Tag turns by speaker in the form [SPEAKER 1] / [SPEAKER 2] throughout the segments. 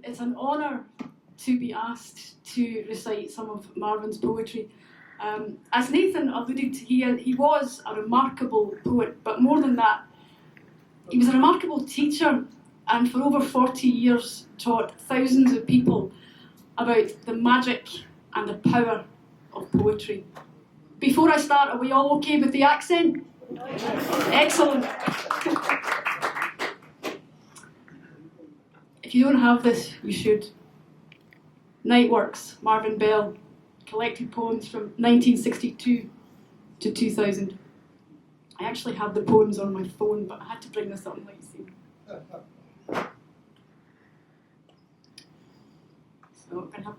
[SPEAKER 1] It's an honour to be asked to recite some of Marvin's poetry. As Nathan alluded to, he was a remarkable poet, but more than that, he was a remarkable teacher, and for over 40 years taught thousands of people about the magic and the power of poetry. Before I start, are we all okay with the accent? Excellent. If you don't have this, you should. Nightworks, Marvin Bell, collected poems from 1962 to 2000. I actually have the poems on my phone, but I had to bring this up and let you see. So I'm going to have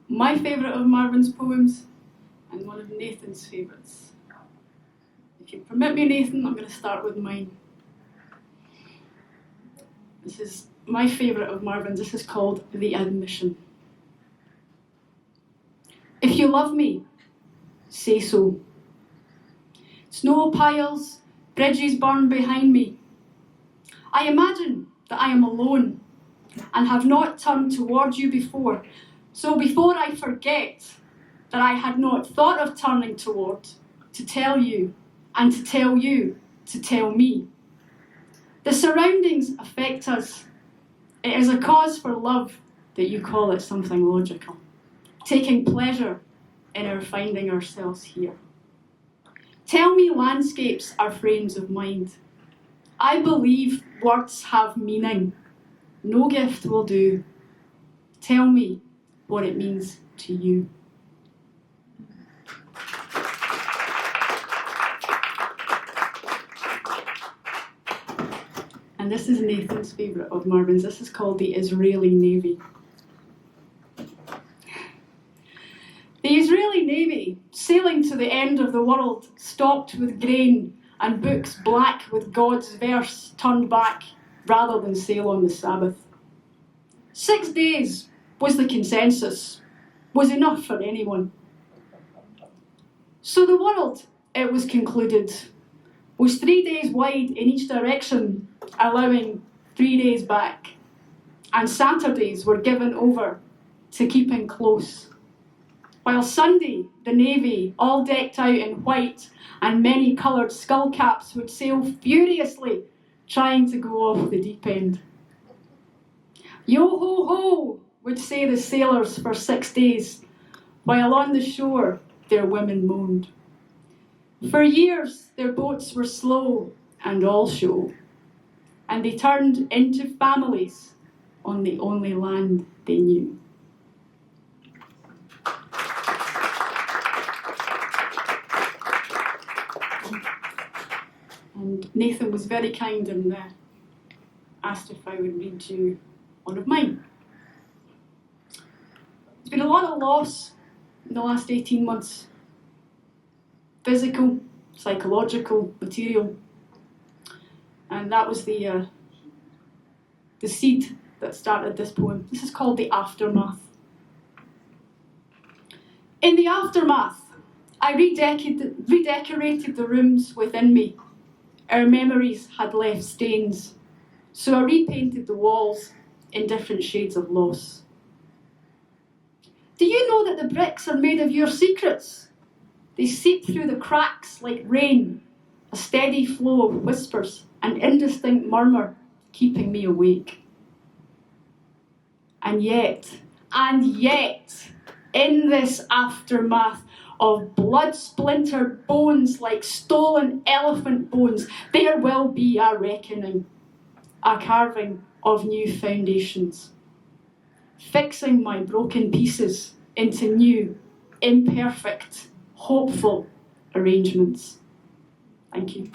[SPEAKER 1] my favourite of Marvin's poems and one of Nathan's favourites. If you permit me, Nathan, I'm going to start with mine. This is my favourite of Marvin's. This is called The Admission. If you love me, say so. Snow piles, bridges burn behind me. I imagine that I am alone and have not turned toward you before. So before I forget that I had not thought of turning toward, to tell you, and to tell you to tell me. The surroundings affect us. It is a cause for love that you call it something logical, taking pleasure in our finding ourselves here. Tell me landscapes are frames of mind. I believe words have meaning. No gift will do. Tell me what it means to you. And this is Nathan's favourite of Marvin's. This is called The Israeli Navy. The Israeli Navy, sailing to the end of the world, stocked with grain and books black with God's verse, turned back rather than sail on the Sabbath. 6 days was the consensus, was enough for anyone. So the world, it was concluded, was 3 days wide in each direction, allowing 3 days back. And Saturdays were given over to keeping close. While Sunday, the Navy, all decked out in white and many-coloured skullcaps, would sail furiously, trying to go off the deep end. Yo-ho-ho, would say the sailors for 6 days, while on the shore their women moaned. For years their boats were slow and all show, and they turned into families on the only land they knew. And Nathan was very kind and asked if I would read you one of mine. There's been a lot of loss in the last 18 months. Physical, psychological, material. And that was the seed that started this poem. This is called The Aftermath. In the aftermath, I redecorated the rooms within me. Our memories had left stains, so I repainted the walls in different shades of loss. Do you know that the bricks are made of your secrets? They seep through the cracks like rain, a steady flow of whispers, an indistinct murmur keeping me awake. And yet, in this aftermath of blood-splintered bones like stolen elephant bones, there will be a reckoning, a carving of new foundations, fixing my broken pieces into new, imperfect, hopeful arrangements. Thank you.